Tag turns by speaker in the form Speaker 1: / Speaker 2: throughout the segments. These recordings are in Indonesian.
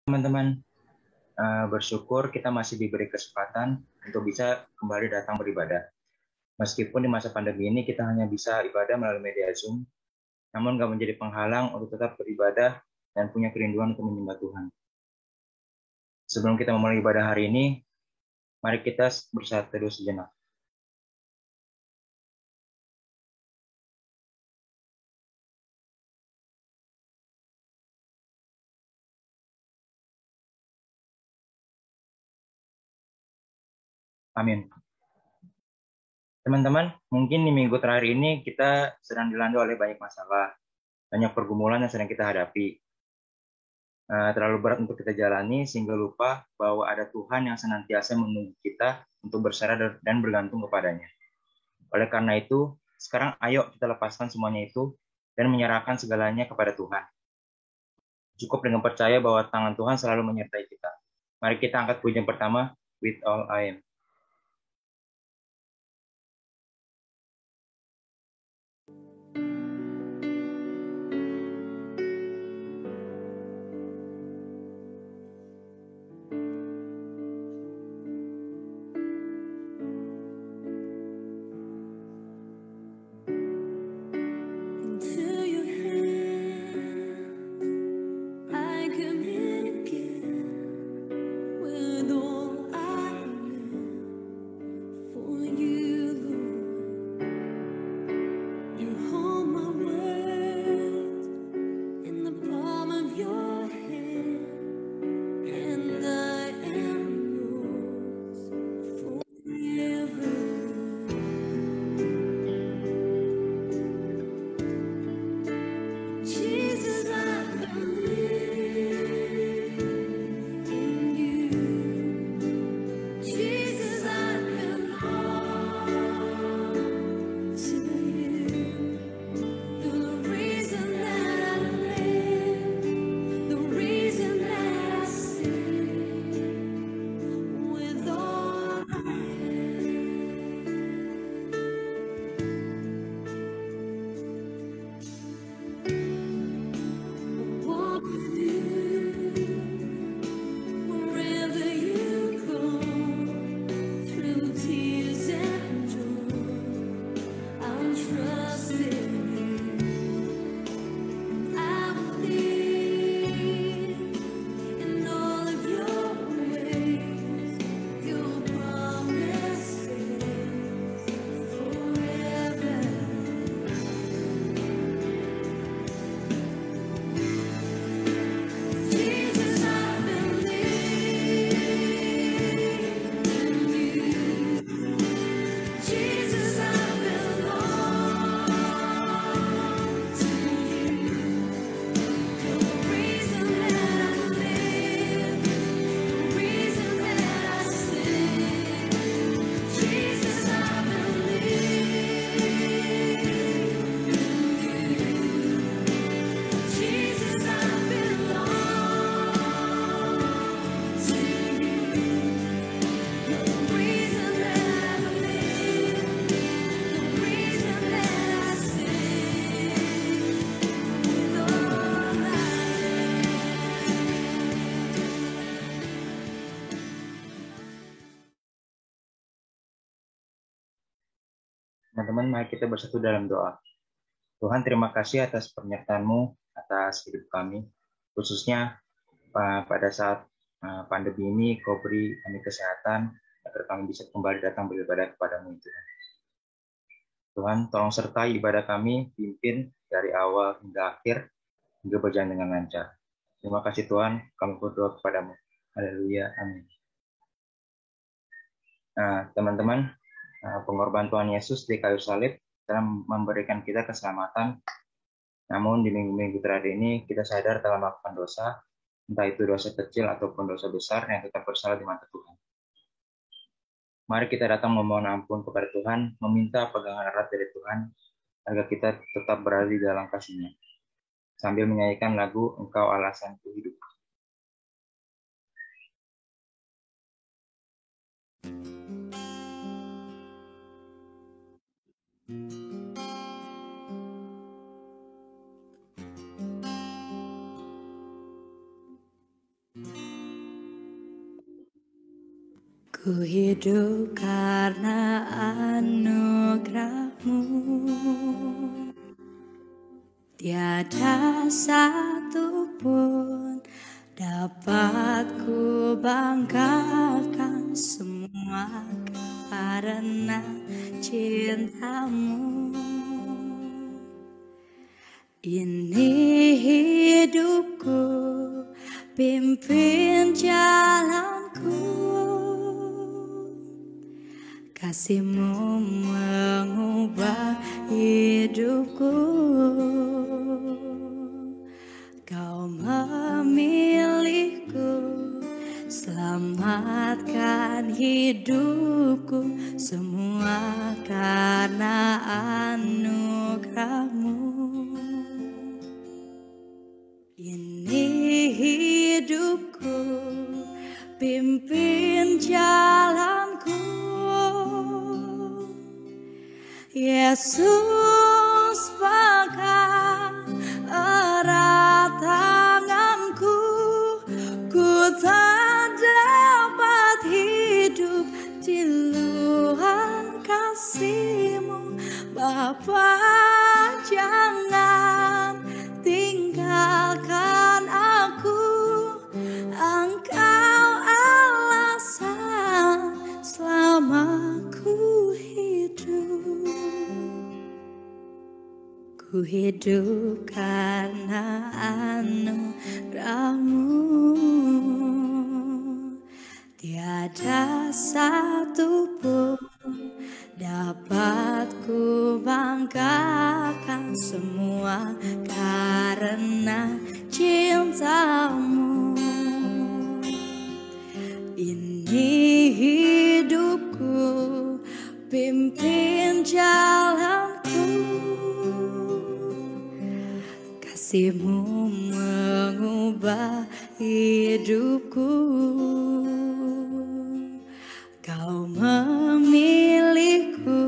Speaker 1: Teman-teman, bersyukur kita masih diberi kesempatan untuk bisa kembali datang beribadah. Meskipun di masa pandemi ini kita hanya bisa ibadah melalui media Zoom, namun nggak menjadi penghalang untuk tetap beribadah dan punya kerinduan untuk menyembah Tuhan. Sebelum kita memulai ibadah hari ini, mari kita bersatu teduh sejenak. Amin. Teman-teman, mungkin di minggu terakhir ini kita sedang dilanda oleh banyak masalah, banyak pergumulan yang sedang kita hadapi. Terlalu berat untuk kita jalani sehingga lupa bahwa ada Tuhan yang senantiasa menunggu kita untuk berserah dan bergantung kepadanya. Oleh karena itu, sekarang ayo kita lepaskan semuanya itu dan menyerahkan segalanya kepada Tuhan. Cukup dengan percaya bahwa tangan Tuhan selalu menyertai kita. Mari kita angkat pujian pertama, With All I Am. Teman-teman, mari kita bersatu dalam doa. Tuhan, terima kasih atas penyertaan-Mu atas hidup kami, khususnya pada saat pandemi ini. Kau beri kami kesehatan agar kami bisa kembali datang beribadah kepada-Mu, Tuhan. Tuhan, tolong sertai ibadah kami, pimpin dari awal hingga akhir, hingga berjalan dengan lancar. Terima kasih Tuhan, kami berdoa kepada-Mu. Haleluya, amin. Nah, teman-teman, pengorbanan Tuhan Yesus di kayu salib telah memberikan kita keselamatan. Namun di minggu-minggu terakhir ini kita sadar telah melakukan dosa, entah itu dosa kecil ataupun dosa besar yang tetap bersalah di mata Tuhan. Mari kita datang memohon ampun kepada Tuhan, meminta pegangan erat dari Tuhan, agar kita tetap berada di dalam kasih-Nya, sambil menyanyikan lagu Engkau Alasanku Hidup.
Speaker 2: Ku hidup karena anugerah-Mu. Tiada satu pun dapat ku banggakan, semua karena cinta-Mu. Ini hidupku, pimpin jalanku. Kasih-Mu mengubah hidupku. Kau memilihku, selamatkan hidupku, semua karena anugerah-Mu. Ini hidupku, pimpin jalanku. Yesus, pegang erat tanganku, ku tak dapat hidup di luar kasih-Mu. Bapa, jangan tinggalkan aku, Engkau alasan selama ku hidup. Ku hidup karena anugerah-Mu. Tiada satu pun dapat ku banggakan, semua karena cinta-Mu. Ini hidupku, pimpin jalanku. Kasih-Mu mengubah hidupku. Kau memilihku,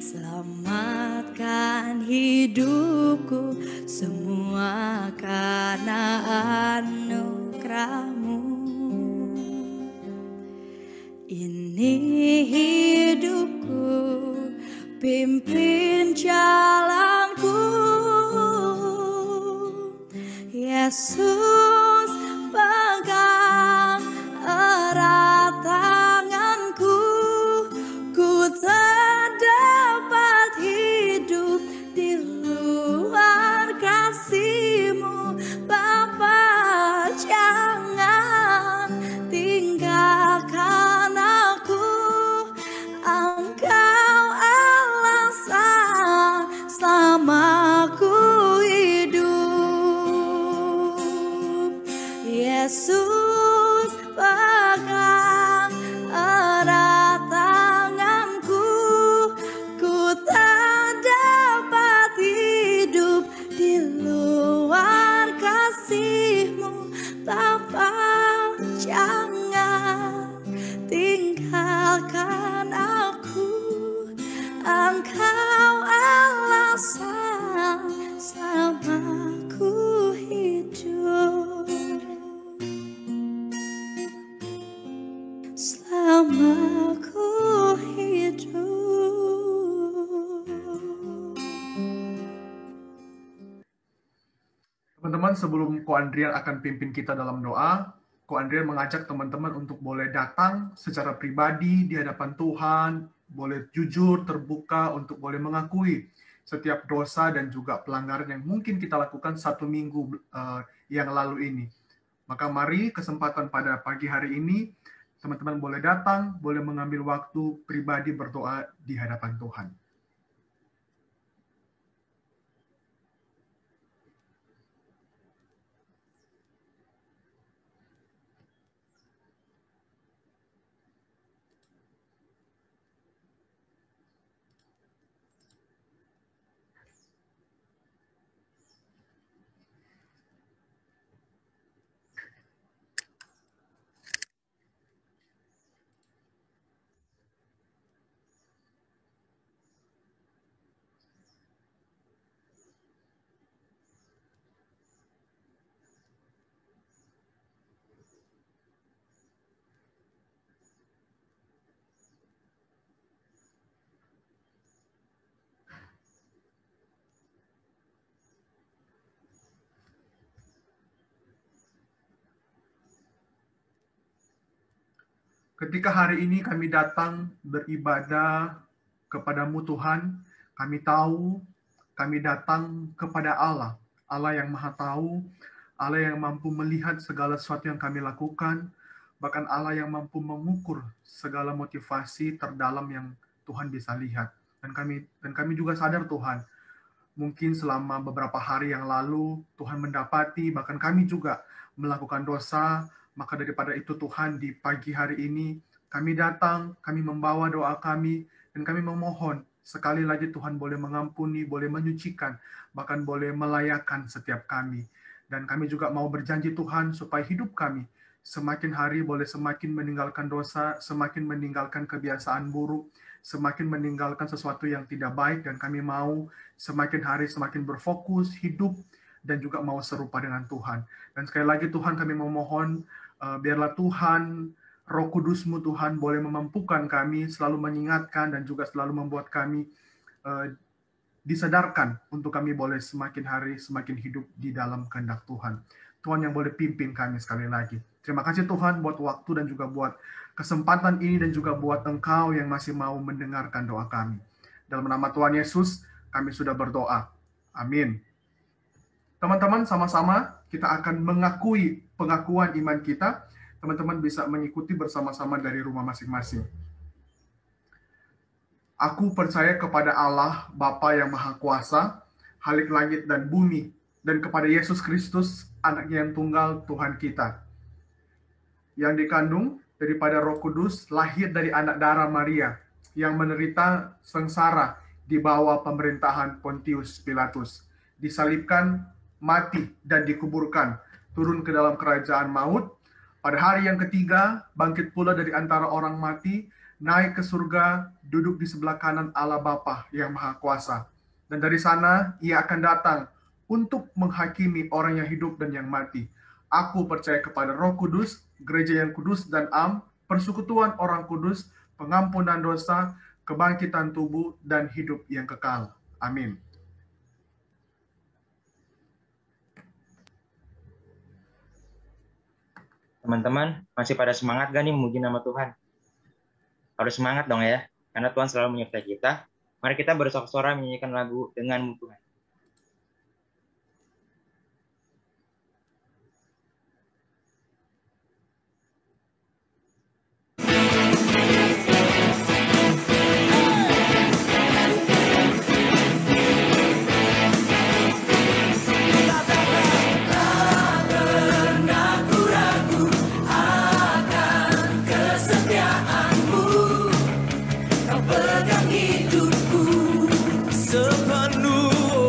Speaker 2: selamatkan hidupku, semua karena anugerah-Mu. Ini hidupku, pimpin jalanku. Yesus, pegang erat tanganku, ku tak dapat hidup di luar kasih-Mu. Bapa, jangan tinggalkan aku, Engkau alasan selama ku hidup. Yesus, pegang erat tanganku, ku tak dapat hidup di luar kasih-Mu. Bapa, jangan tinggalkan aku, Engkau alasan selama ku hidup. Selama ku hidup.
Speaker 3: Teman-teman, sebelum Ko Andrian akan pimpin kita dalam doa, Ko Andrian mengajak teman-teman untuk boleh datang secara pribadi di hadapan Tuhan, boleh jujur, terbuka untuk boleh mengakui setiap dosa dan juga pelanggaran yang mungkin kita lakukan satu minggu yang lalu ini. Maka mari kesempatan pada pagi hari ini, teman-teman boleh datang, boleh mengambil waktu pribadi berdoa di hadapan Tuhan. Ketika hari ini kami datang beribadah kepadamu Tuhan, kami tahu kami datang kepada Allah, Allah yang Maha Tahu, Allah yang mampu melihat segala sesuatu yang kami lakukan, bahkan Allah yang mampu mengukur segala motivasi terdalam yang Tuhan bisa lihat. Dan kami juga sadar Tuhan, mungkin selama beberapa hari yang lalu Tuhan mendapati, bahkan kami juga melakukan dosa. Maka daripada itu Tuhan, di pagi hari ini kami datang, kami membawa doa kami, dan kami memohon sekali lagi Tuhan boleh mengampuni, boleh menyucikan, bahkan boleh melayakkan setiap kami. Dan kami juga mau berjanji Tuhan supaya hidup kami semakin hari boleh semakin meninggalkan dosa, semakin meninggalkan kebiasaan buruk, semakin meninggalkan sesuatu yang tidak baik, dan kami mau semakin hari semakin berfokus, hidup, dan juga mau serupa dengan Tuhan. Dan sekali lagi Tuhan, kami memohon, biarlah Tuhan, Roh Kudus-Mu Tuhan boleh memampukan kami, selalu mengingatkan dan juga selalu membuat kami disadarkan untuk kami boleh semakin hari semakin hidup di dalam kehendak Tuhan. Tuhan yang boleh pimpin kami sekali lagi. Terima kasih Tuhan buat waktu dan juga buat kesempatan ini dan juga buat Engkau yang masih mau mendengarkan doa kami. Dalam nama Tuhan Yesus, kami sudah berdoa. Amin. Teman-teman, sama-sama kita akan mengakui pengakuan iman kita. Teman-teman bisa mengikuti bersama-sama dari rumah masing-masing. Aku percaya kepada Allah, Bapa yang Maha Kuasa, Khalik langit dan bumi, dan kepada Yesus Kristus, Anaknya yang tunggal, Tuhan kita, yang dikandung daripada Roh Kudus, lahir dari anak darah Maria, yang menderita sengsara di bawah pemerintahan Pontius Pilatus, disalibkan, mati, dan dikuburkan, turun ke dalam kerajaan maut. Pada hari yang ketiga, bangkit pula dari antara orang mati, naik ke surga, duduk di sebelah kanan Allah Bapa yang Maha Kuasa. Dan dari sana, ia akan datang untuk menghakimi orang yang hidup dan yang mati. Aku percaya kepada Roh Kudus, gereja yang kudus dan am, persekutuan orang kudus, pengampunan dosa, kebangkitan tubuh, dan hidup yang kekal. Amin.
Speaker 1: Teman-teman, masih pada semangat gak nih memuji nama Tuhan? Harus semangat dong ya, karena Tuhan selalu menyertai kita. Mari kita bersorak-sorai menyanyikan lagu Denganmu Tuhan.
Speaker 2: Pegang hidupku sepenuh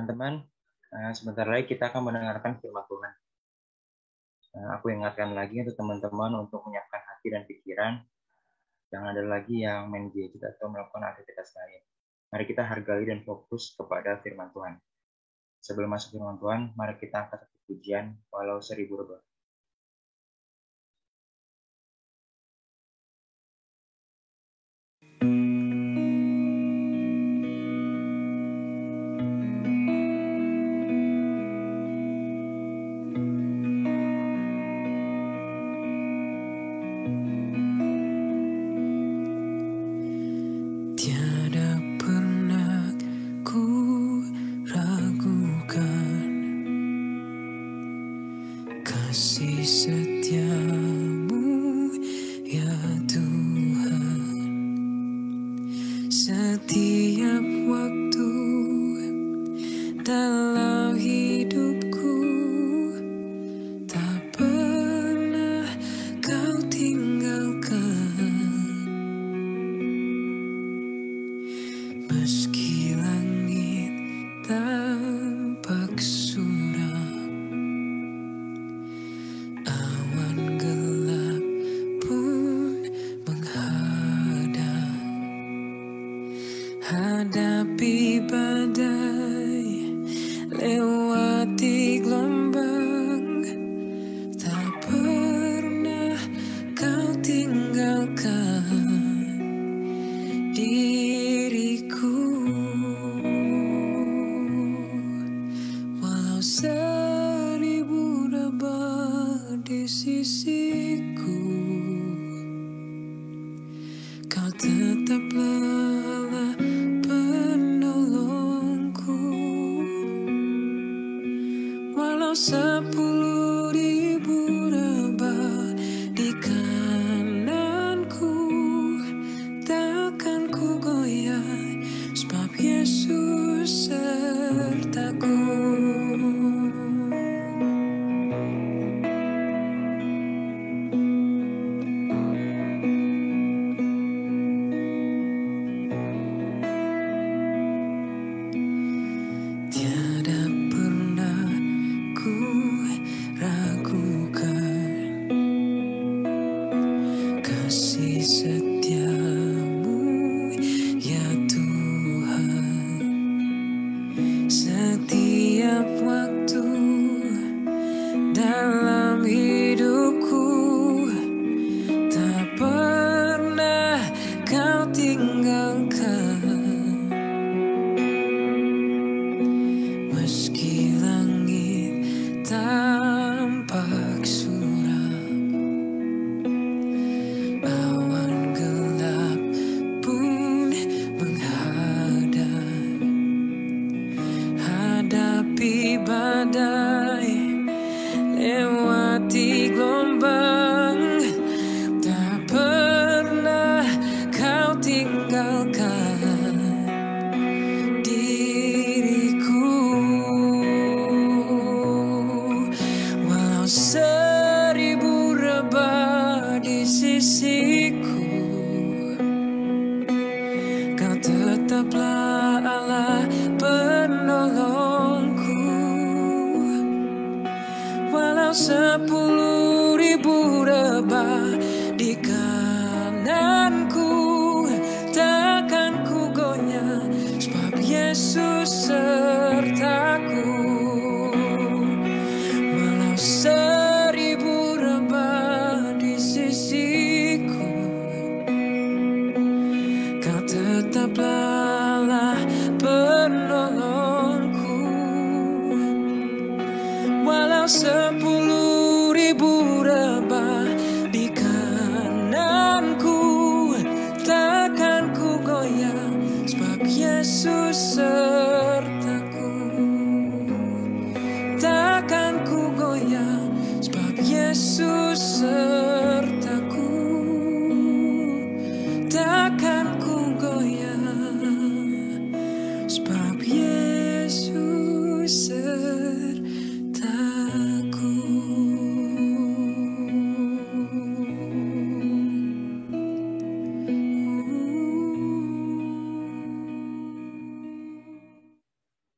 Speaker 1: Teman-teman, sebentar lagi kita akan mendengarkan firman Tuhan. Aku ingatkan lagi untuk teman-teman untuk menyiapkan hati dan pikiran. Jangan ada lagi yang main gadget atau melakukan aktivitas lain. Mari kita hargai dan fokus kepada firman Tuhan. Sebelum masuk firman Tuhan, mari kita angkat satu pujian walau 1000 rebah.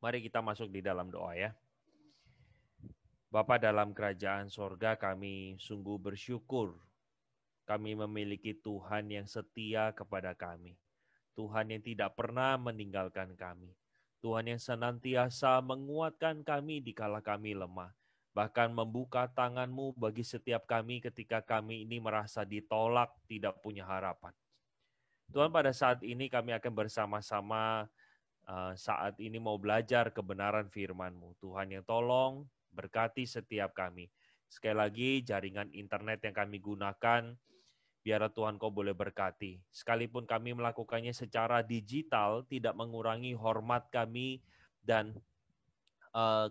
Speaker 4: Mari Mari kita masuk di dalam doa ya. Bapa dalam kerajaan sorga, kami sungguh bersyukur. Kami memiliki Tuhan yang setia kepada kami. Tuhan yang tidak pernah meninggalkan kami. Tuhan yang senantiasa menguatkan kami di kala kami lemah. Bahkan membuka tangan-Mu bagi setiap kami ketika kami ini merasa ditolak, tidak punya harapan. Tuhan, pada saat ini kami akan bersama-sama saat ini mau belajar kebenaran firman-Mu. Tuhan yang tolong berkati setiap kami. Sekali lagi, jaringan internet yang kami gunakan, biarlah Tuhan Kau boleh berkati. Sekalipun kami melakukannya secara digital, tidak mengurangi hormat kami dan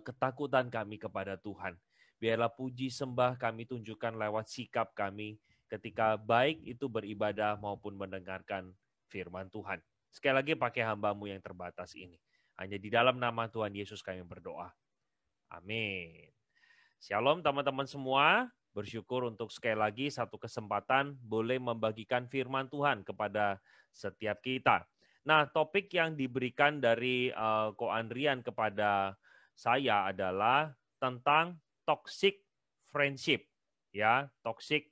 Speaker 4: ketakutan kami kepada Tuhan. Biarlah puji sembah kami tunjukkan lewat sikap kami ketika baik itu beribadah maupun mendengarkan firman Tuhan. Sekali lagi pakai hamba-Mu yang terbatas ini. Hanya di dalam nama Tuhan Yesus kami berdoa. Amin. Shalom teman-teman semua. Bersyukur untuk sekali lagi satu kesempatan boleh membagikan firman Tuhan kepada setiap kita. Nah, topik yang diberikan dari Ko Andrian kepada saya adalah tentang toxic friendship. Ya, toxic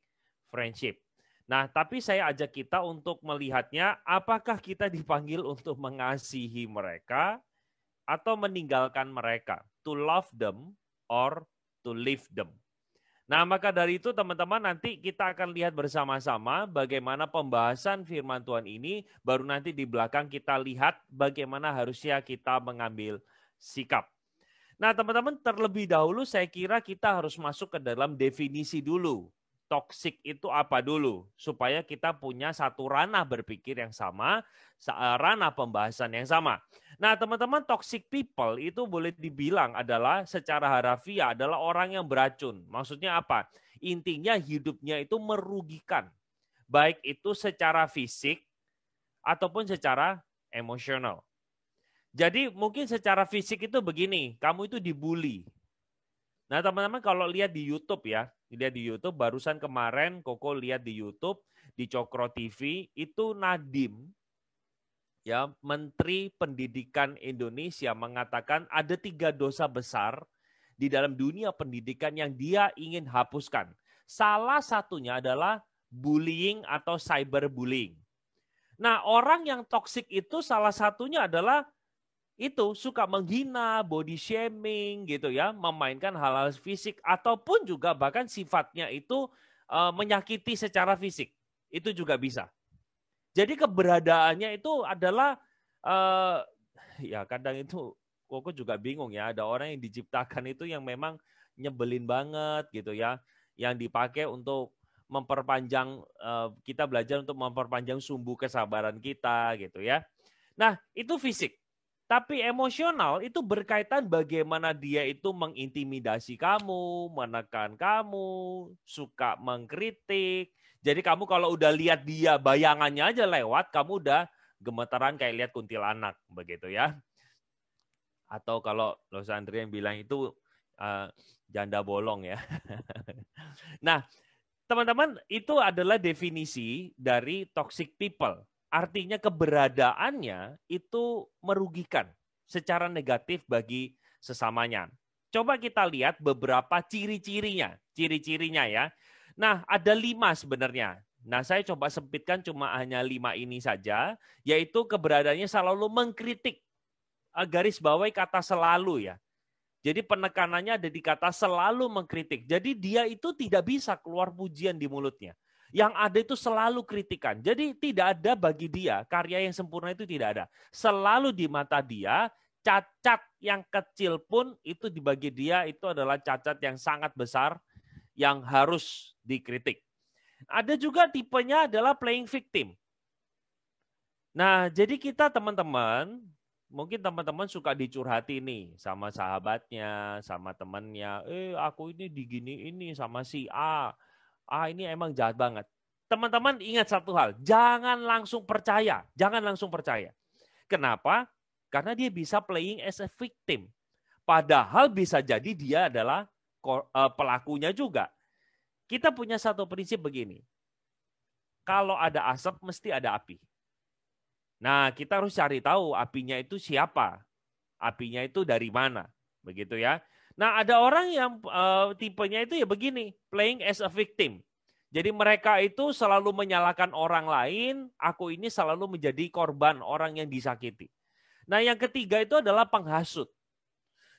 Speaker 4: friendship. Nah, tapi saya ajak kita untuk melihatnya, apakah kita dipanggil untuk mengasihi mereka atau meninggalkan mereka? To love them or to leave them. Nah, maka dari itu teman-teman nanti kita akan lihat bersama-sama bagaimana pembahasan firman Tuhan ini, baru nanti di belakang kita lihat bagaimana harusnya kita mengambil sikap. Nah, teman-teman terlebih dahulu saya kira kita harus masuk ke dalam definisi dulu. Toxic itu apa dulu, supaya kita punya satu ranah berpikir yang sama, ranah pembahasan yang sama. Nah, teman-teman, toxic people itu boleh dibilang adalah secara harafiah adalah orang yang beracun. Maksudnya apa? Intinya hidupnya itu merugikan, baik itu secara fisik ataupun secara emosional. Jadi mungkin secara fisik itu begini, kamu itu dibully. Nah, teman-teman kalau lihat di YouTube ya, lihat di YouTube, barusan kemarin Koko lihat di YouTube, di Cokro TV, itu Nadiem, ya Menteri Pendidikan Indonesia mengatakan ada 3 dosa besar di dalam dunia pendidikan yang dia ingin hapuskan. Salah satunya adalah bullying atau cyberbullying. Nah, orang yang toksik itu salah satunya adalah itu suka menghina, body shaming gitu ya, memainkan hal-hal fisik ataupun juga bahkan sifatnya itu menyakiti secara fisik. Itu juga bisa. Jadi keberadaannya itu adalah ya kadang itu Koko juga bingung ya, ada orang yang diciptakan itu yang memang nyebelin banget gitu ya, yang dipakai untuk memperpanjang kita belajar untuk memperpanjang sumbu kesabaran kita gitu ya. Nah, itu fisik. Tapi emosional itu berkaitan bagaimana dia itu mengintimidasi kamu, menekan kamu, suka mengkritik. Jadi kamu kalau udah lihat dia bayangannya aja lewat, kamu udah gemetaran kayak lihat kuntilanak begitu ya. Atau kalau Los Andrian bilang itu janda bolong ya. Nah, teman-teman itu adalah definisi dari toxic people. Artinya keberadaannya itu merugikan secara negatif bagi sesamanya. Coba kita lihat beberapa ciri-cirinya ya. Nah, ada 5 sebenarnya. Nah, saya coba sempitkan cuma hanya 5 ini saja, yaitu keberadaannya selalu mengkritik. Garis bawahi kata selalu ya. Jadi penekanannya ada di kata selalu mengkritik. Jadi dia itu tidak bisa keluar pujian di mulutnya. Yang ada itu selalu kritikan. Jadi tidak ada bagi dia, karya yang sempurna itu tidak ada. Selalu di mata dia, cacat yang kecil pun itu di bagi dia itu adalah cacat yang sangat besar yang harus dikritik. Ada juga tipenya adalah playing victim. Nah, jadi kita teman-teman, mungkin teman-teman suka dicurhati nih sama sahabatnya, sama temannya. Aku ini digini ini sama si A. Ini emang jahat banget. Teman-teman ingat satu hal, jangan langsung percaya. Kenapa? Karena dia bisa playing as a victim. Padahal bisa jadi dia adalah pelakunya juga. Kita punya satu prinsip begini. Kalau ada asap, mesti ada api. Nah, kita harus cari tahu apinya itu siapa. Apinya itu dari mana? Begitu ya. Nah, ada orang yang tipenya itu ya begini, playing as a victim. Jadi mereka itu selalu menyalahkan orang lain, aku ini selalu menjadi korban orang yang disakiti. Nah, yang ketiga itu adalah penghasut.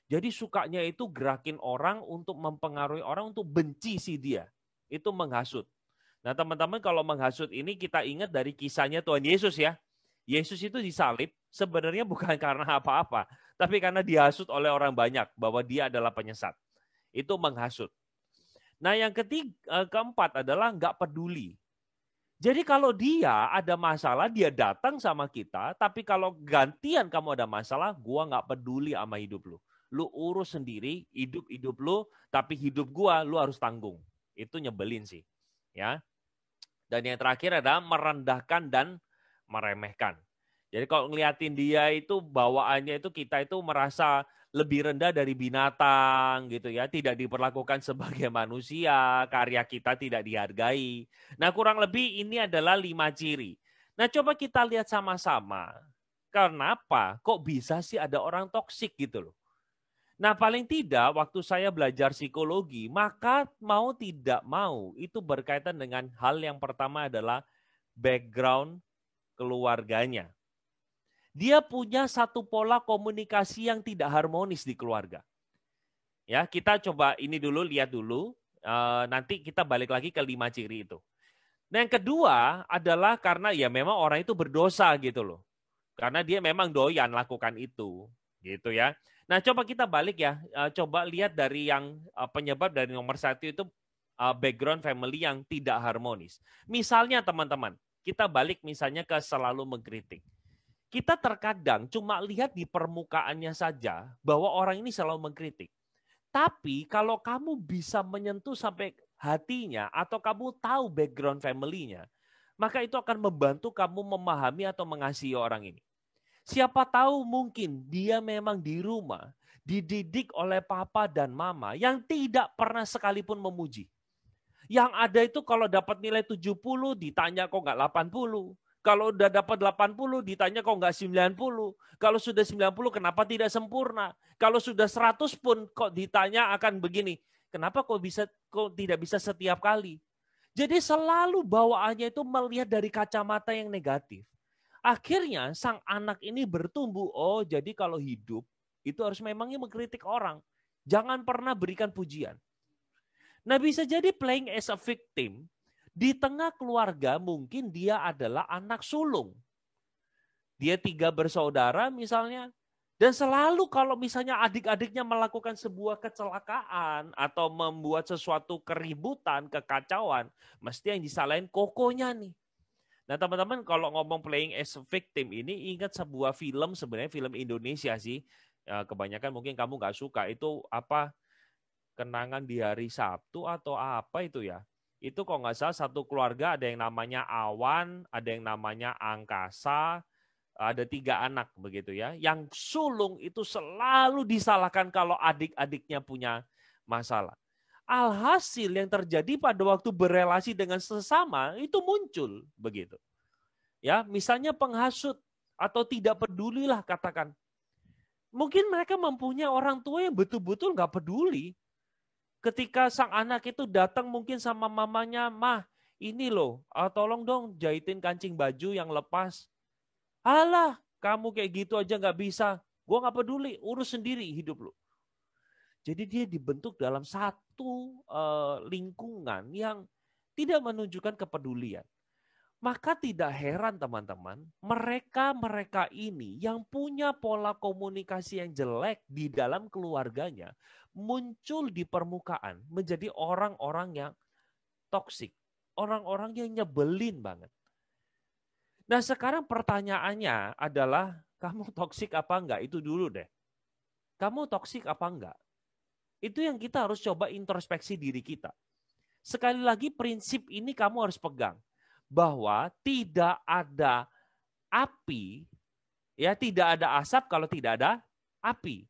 Speaker 4: Jadi sukanya itu gerakin orang untuk mempengaruhi orang untuk benci si dia. Itu menghasut. Nah, teman-teman, kalau menghasut ini kita ingat dari kisahnya Tuhan Yesus ya. Yesus itu disalib sebenarnya bukan karena apa-apa, tapi karena dihasut oleh orang banyak bahwa dia adalah penyesat. Itu menghasut. Nah, yang keempat adalah nggak peduli. Jadi kalau dia ada masalah, dia datang sama kita, tapi kalau gantian kamu ada masalah, gua nggak peduli sama hidup lu. Lu urus sendiri, hidup lu, tapi hidup gua lu harus tanggung. Itu nyebelin sih, ya. Dan yang terakhir adalah merendahkan dan meremehkan. Jadi kalau ngeliatin dia itu bawaannya itu kita itu merasa lebih rendah dari binatang gitu ya, tidak diperlakukan sebagai manusia, karya kita tidak dihargai. Nah, kurang lebih ini adalah 5 ciri. Nah, coba kita lihat sama-sama. Kenapa? Kok bisa sih ada orang toksik gitu loh? Nah, paling tidak waktu saya belajar psikologi, maka mau tidak mau itu berkaitan dengan hal yang pertama adalah background keluarganya. Dia punya satu pola komunikasi yang tidak harmonis di keluarga. Ya, kita coba ini dulu, lihat dulu. Nanti kita balik lagi ke 5 ciri itu. Nah, yang kedua adalah karena ya memang orang itu berdosa gitu loh. Karena dia memang doyan lakukan itu. Gitu ya. Nah, coba kita balik ya. Coba lihat dari yang penyebab dari nomor 1 itu background family yang tidak harmonis. Misalnya teman-teman, kita balik misalnya ke selalu mengkritik. Kita terkadang cuma lihat di permukaannya saja bahwa orang ini selalu mengkritik. Tapi kalau kamu bisa menyentuh sampai hatinya atau kamu tahu background family-nya, maka itu akan membantu kamu memahami atau mengasihi orang ini. Siapa tahu mungkin dia memang di rumah dididik oleh papa dan mama yang tidak pernah sekalipun memuji. Yang ada itu kalau dapat nilai 70 ditanya kok nggak 80. Kalau udah dapat 80 ditanya kok nggak 90. Kalau sudah 90 kenapa tidak sempurna? Kalau sudah 100 pun kok ditanya akan begini. Kenapa kok tidak bisa setiap kali? Jadi selalu bawaannya itu melihat dari kacamata yang negatif. Akhirnya sang anak ini bertumbuh, oh jadi kalau hidup itu harus memangnya mengkritik orang. Jangan pernah berikan pujian. Nah, bisa jadi playing as a victim. Di tengah keluarga mungkin dia adalah anak sulung. Dia 3 bersaudara misalnya. Dan selalu kalau misalnya adik-adiknya melakukan sebuah kecelakaan atau membuat sesuatu keributan, kekacauan, mesti yang disalahin kokonya nih. Nah teman-teman kalau ngomong playing as a victim ini ingat sebuah film, sebenarnya film Indonesia sih. Kebanyakan mungkin kamu nggak suka. Itu apa, Kenangan di Hari Sabtu atau apa itu ya. Itu kalau nggak salah satu keluarga ada yang namanya Awan, ada yang namanya Angkasa, ada 3 anak begitu ya. Yang sulung itu selalu disalahkan kalau adik-adiknya punya masalah. Alhasil yang terjadi pada waktu berelasi dengan sesama itu muncul begitu. Ya, misalnya penghasut atau tidak pedulilah katakan. Mungkin mereka mempunyai orang tua yang betul-betul nggak peduli. Ketika sang anak itu datang mungkin sama mamanya, "Mah, ini loh, tolong dong jahitin kancing baju yang lepas." "Alah, kamu kayak gitu aja nggak bisa. Gue nggak peduli, urus sendiri hidup lu." Jadi dia dibentuk dalam satu lingkungan yang tidak menunjukkan kepedulian. Maka tidak heran teman-teman, mereka ini yang punya pola komunikasi yang jelek di dalam keluarganya muncul di permukaan menjadi orang-orang yang toksik, orang-orang yang nyebelin banget. Nah sekarang pertanyaannya adalah kamu toksik apa enggak? Itu dulu deh. Kamu toksik apa enggak? Itu yang kita harus coba introspeksi diri kita. Sekali lagi prinsip ini kamu harus pegang. Bahwa tidak ada api, ya tidak ada asap kalau tidak ada api.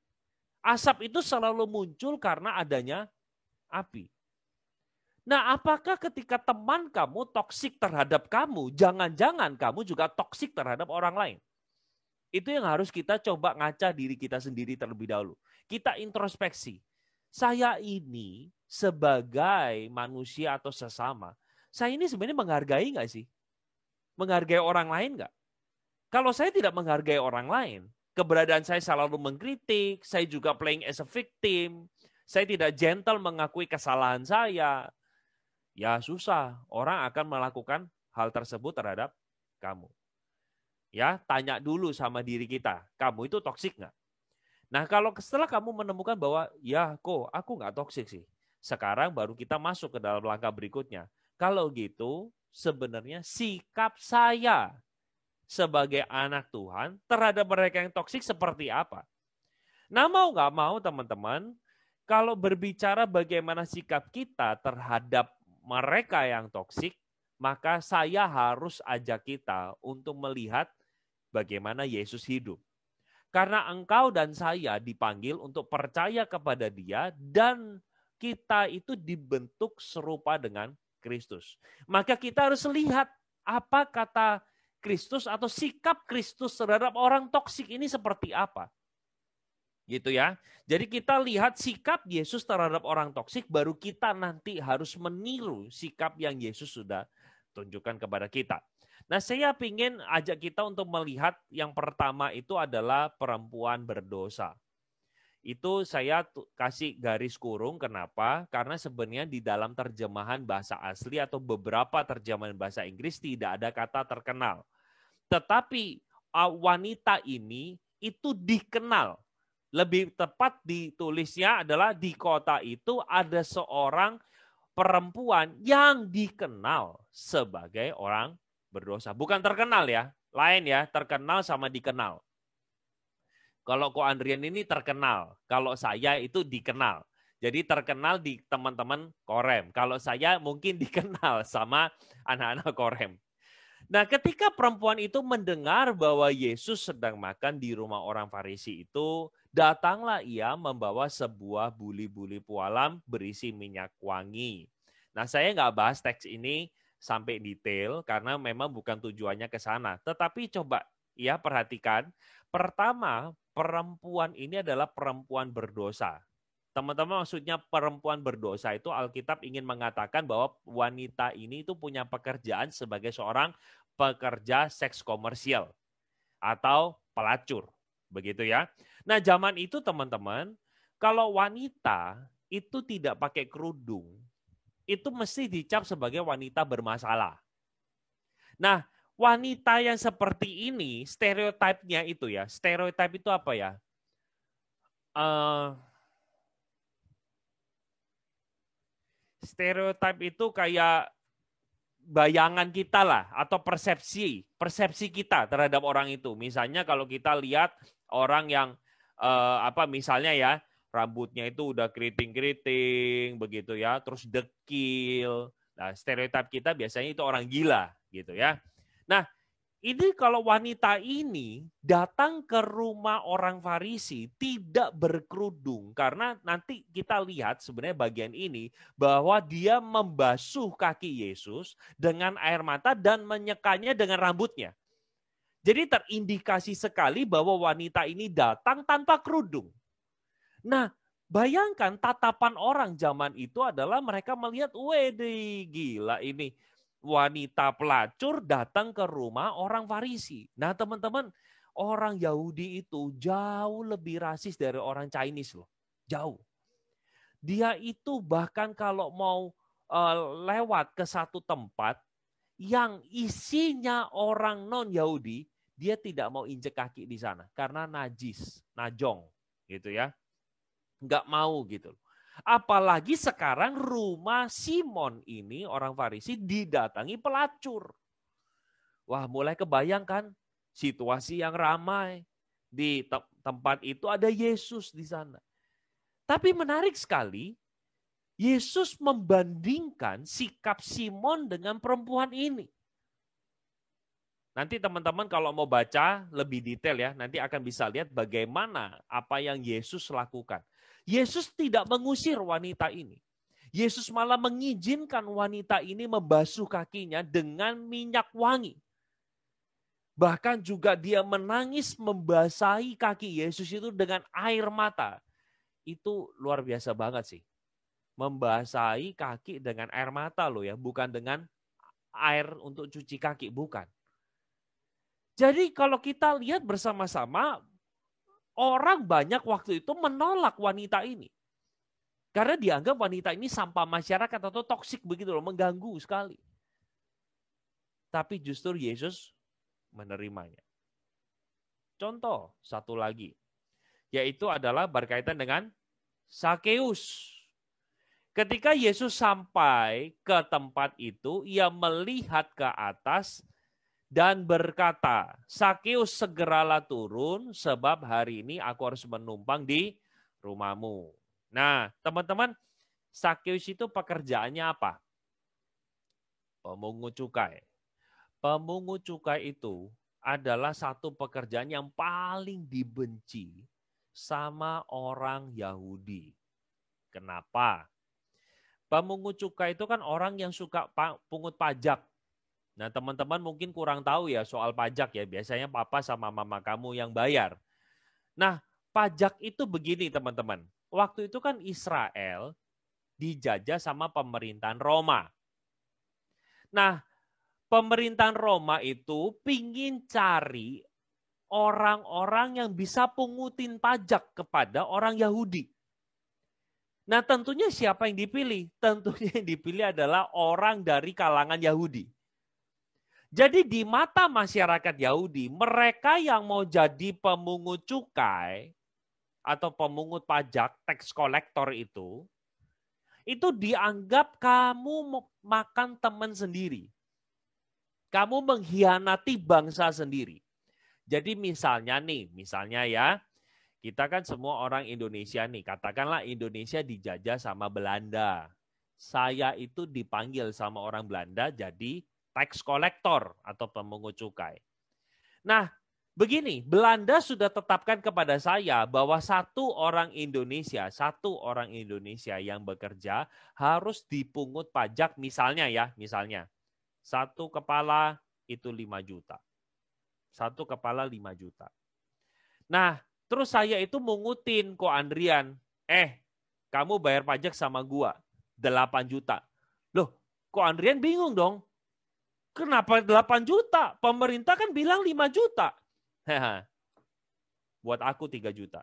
Speaker 4: Asap itu selalu muncul karena adanya api. Nah, apakah ketika teman kamu toksik terhadap kamu, jangan-jangan kamu juga toksik terhadap orang lain? Itu yang harus kita coba ngaca diri kita sendiri terlebih dahulu. Kita introspeksi. Saya ini sebagai manusia atau sesama, saya ini sebenarnya menghargai nggak sih? Menghargai orang lain nggak? Kalau saya tidak menghargai orang lain, keberadaan saya selalu mengkritik, saya juga playing as a victim, saya tidak gentle mengakui kesalahan saya, ya susah. Orang akan melakukan hal tersebut terhadap kamu. Ya, tanya dulu sama diri kita, kamu itu toksik nggak? Nah, kalau setelah kamu menemukan bahwa, ya kok aku nggak toksik sih, sekarang baru kita masuk ke dalam langkah berikutnya. Kalau gitu, sebenarnya sikap saya sebagai anak Tuhan terhadap mereka yang toksik seperti apa? Nah, mau nggak mau teman-teman, kalau berbicara bagaimana sikap kita terhadap mereka yang toksik, maka saya harus ajak kita untuk melihat bagaimana Yesus hidup. Karena engkau dan saya dipanggil untuk percaya kepada Dia dan kita itu dibentuk serupa dengan Kristus. Maka kita harus lihat apa kata Kristus atau sikap Kristus terhadap orang toksik ini seperti apa. Gitu ya. Jadi kita lihat sikap Yesus terhadap orang toksik, baru kita nanti harus meniru sikap yang Yesus sudah tunjukkan kepada kita. Nah, saya ingin ajak kita untuk melihat yang pertama itu adalah perempuan berdosa. Itu saya kasih garis kurung, kenapa? Karena sebenarnya di dalam terjemahan bahasa asli atau beberapa terjemahan bahasa Inggris tidak ada kata terkenal. Tetapi wanita ini itu dikenal. Lebih tepat ditulisnya adalah di kota itu ada seorang perempuan yang dikenal sebagai orang berdosa. Bukan terkenal ya, lain ya, terkenal sama dikenal. Kalau Ko Andrian ini terkenal, kalau saya itu dikenal. Jadi terkenal di teman-teman Korem. Kalau saya mungkin dikenal sama anak-anak Korem. Nah, ketika perempuan itu mendengar bahwa Yesus sedang makan di rumah orang Farisi itu, datanglah ia membawa sebuah buli-buli pualam berisi minyak wangi. Nah, saya nggak bahas teks ini sampai detail karena memang bukan tujuannya ke sana. Tetapi coba ya perhatikan, pertama perempuan ini adalah perempuan berdosa. Teman-teman, maksudnya perempuan berdosa itu Alkitab ingin mengatakan bahwa wanita ini itu punya pekerjaan sebagai seorang pekerja seks komersial atau pelacur. Begitu ya. Nah, zaman itu teman-teman, kalau wanita itu tidak pakai kerudung, itu mesti dicap sebagai wanita bermasalah. Nah, wanita yang seperti ini, stereotipnya itu ya, stereotip itu apa ya? Stereotip itu kayak bayangan kita lah, atau persepsi kita terhadap orang itu. Misalnya kalau kita lihat orang yang misalnya ya, rambutnya itu udah keriting-keriting begitu ya, terus dekil. Nah, stereotip kita biasanya itu orang gila gitu ya. Nah, ini kalau wanita ini datang ke rumah orang Farisi tidak berkerudung, karena nanti kita lihat sebenarnya bagian ini bahwa dia membasuh kaki Yesus dengan air mata dan menyekanya dengan rambutnya. Jadi terindikasi sekali bahwa wanita ini datang tanpa kerudung. Nah, bayangkan tatapan orang zaman itu adalah mereka melihat, "Wedih, gila ini wanita pelacur datang ke rumah orang Farisi." Nah, teman-teman, orang Yahudi itu jauh lebih rasis dari orang Chinese loh. Jauh. Dia itu bahkan kalau mau lewat ke satu tempat yang isinya orang non-Yahudi, dia tidak mau injek kaki di sana karena najis, najong gitu ya. Nggak mau gitu. Apalagi sekarang rumah Simon ini, orang Farisi, didatangi pelacur. Wah, mulai kebayangkan situasi yang ramai. Di tempat itu ada Yesus di sana. Tapi menarik sekali, Yesus membandingkan sikap Simon dengan perempuan ini. Nanti teman-teman kalau mau baca lebih detail ya, nanti akan bisa lihat bagaimana apa yang Yesus lakukan. Yesus tidak mengusir wanita ini. Yesus malah mengizinkan wanita ini membasuh kakinya dengan minyak wangi. Bahkan juga dia menangis membasahi kaki Yesus itu dengan air mata. Itu luar biasa banget sih. Membasahi kaki dengan air mata loh ya, bukan dengan air untuk cuci kaki, bukan. Jadi kalau kita lihat bersama-sama, orang banyak waktu itu menolak wanita ini. Karena dianggap wanita ini sampah masyarakat atau toksik begitu loh, mengganggu sekali. Tapi justru Yesus menerimanya. Contoh satu lagi, yaitu adalah berkaitan dengan Sakeus. Ketika Yesus sampai ke tempat itu, ia melihat ke atas dan berkata, Sakeus segeralah turun sebab hari ini aku harus menumpang di rumahmu. Nah, teman-teman, Sakeus itu pekerjaannya apa? Pemungut cukai. Pemungut cukai itu adalah satu pekerjaan yang paling dibenci sama orang Yahudi. Kenapa? Pemungut cukai itu kan orang yang suka pungut pajak. Nah, teman-teman mungkin kurang tahu ya soal pajak ya. Biasanya papa sama mama kamu yang bayar. Nah, pajak itu begini teman-teman. Waktu itu kan Israel dijajah sama pemerintahan Roma. Nah, pemerintahan Roma itu pingin cari orang-orang yang bisa pungutin pajak kepada orang Yahudi. Nah, tentunya siapa yang dipilih? Tentunya yang dipilih adalah orang dari kalangan Yahudi. Jadi di mata masyarakat Yahudi, mereka yang mau jadi pemungut cukai atau pemungut pajak, tax collector itu dianggap kamu makan teman sendiri. Kamu mengkhianati bangsa sendiri. Jadi misalnya ya, kita kan semua orang Indonesia nih, katakanlah Indonesia dijajah sama Belanda. Saya itu dipanggil sama orang Belanda jadi tax collector atau pemungut cukai. Nah, begini, Belanda sudah tetapkan kepada saya bahwa satu orang Indonesia yang bekerja harus dipungut pajak misalnya, satu kepala itu 5 juta. Satu kepala 5 juta. Nah, terus saya itu mungutin Ko Andrian. Kamu bayar pajak sama gua 8 juta. Loh, Ko Andrian bingung dong. Kenapa 8 juta? Pemerintah kan bilang 5 juta. Buat aku 3 juta.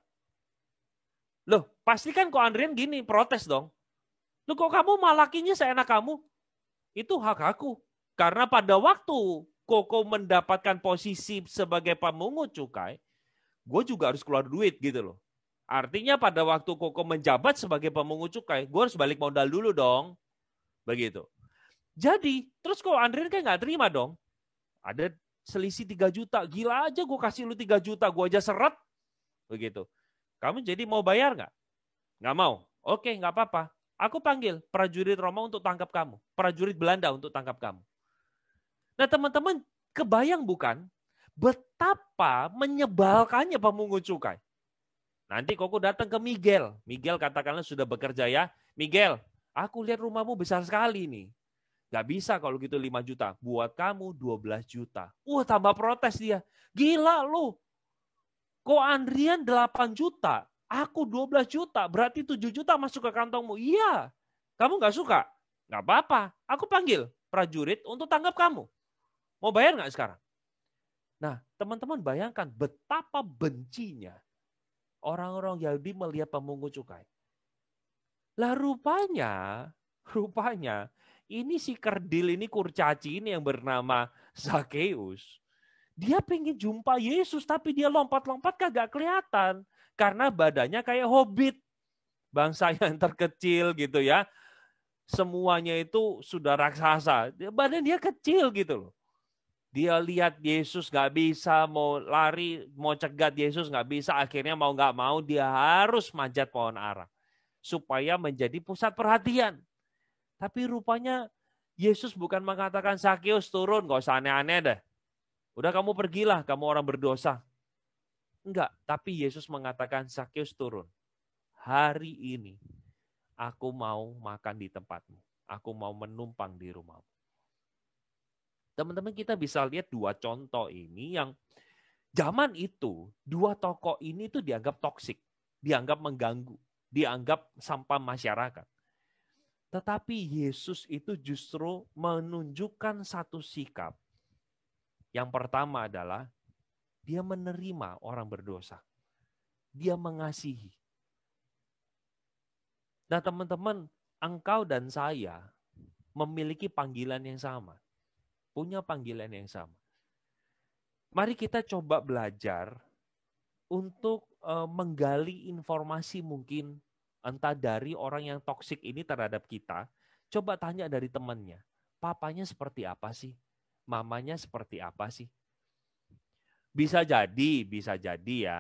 Speaker 4: Loh, pasti kan Ko Andrian gini, protes dong. Loh, kok kamu malakinya seenak kamu? Itu hak aku. Karena pada waktu Koko mendapatkan posisi sebagai pemungut cukai, gue juga harus keluar duit gitu loh. Artinya pada waktu Koko menjabat sebagai pemungut cukai, gue harus balik modal dulu dong. Begitu. Jadi, terus kok Andrian kayak nggak terima dong. Ada selisih 3 juta. Gila aja gue kasih lu 3 juta, gue aja seret. Begitu. Kamu jadi mau bayar nggak? Nggak mau. Oke, nggak apa-apa. Aku panggil prajurit Roma untuk tangkap kamu. Prajurit Belanda untuk tangkap kamu. Nah teman-teman, kebayang bukan betapa menyebalkannya pemungut cukai. Nanti Koko datang ke Miguel. Miguel katakanlah sudah bekerja ya. Miguel, aku lihat rumahmu besar sekali nih. Gak bisa kalau gitu 5 juta. Buat kamu 12 juta. Tambah protes dia. Gila lu. Kok Andrian 8 juta? Aku 12 juta. Berarti 7 juta masuk ke kantongmu. Iya. Kamu gak suka? Gak apa-apa. Aku panggil prajurit untuk tangkap kamu. Mau bayar gak sekarang? Nah, teman-teman bayangkan betapa bencinya orang-orang Yahudi melihat pemungut cukai. Lah rupanya ini si kerdil ini kurcaci ini yang bernama Sakeus. Dia pengen jumpa Yesus tapi dia lompat-lompat kagak kelihatan. Karena badannya kayak hobbit. Bangsa yang terkecil gitu ya. Semuanya itu sudah raksasa. Badan dia kecil gitu loh. Dia lihat Yesus gak bisa, mau lari, mau cegat Yesus gak bisa. Akhirnya mau gak mau dia harus manjat pohon ara. Supaya menjadi pusat perhatian. Tapi rupanya Yesus bukan mengatakan Sakeus turun, gak usah aneh-aneh deh. Udah kamu pergilah, kamu orang berdosa. Enggak, tapi Yesus mengatakan Sakeus turun. Hari ini aku mau makan di tempatmu. Aku mau menumpang di rumahmu. Teman-teman, kita bisa lihat dua contoh ini yang zaman itu, dua tokoh ini tuh dianggap toksik, dianggap mengganggu, dianggap sampah masyarakat. Tetapi Yesus itu justru menunjukkan satu sikap. Yang pertama adalah dia menerima orang berdosa. Dia mengasihi. Nah teman-teman, engkau dan saya memiliki panggilan yang sama. Punya panggilan yang sama. Mari kita coba belajar untuk menggali informasi mungkin entah dari orang yang toksik ini terhadap kita. Coba tanya dari temannya. Papanya seperti apa sih? Mamanya seperti apa sih? Bisa jadi ya.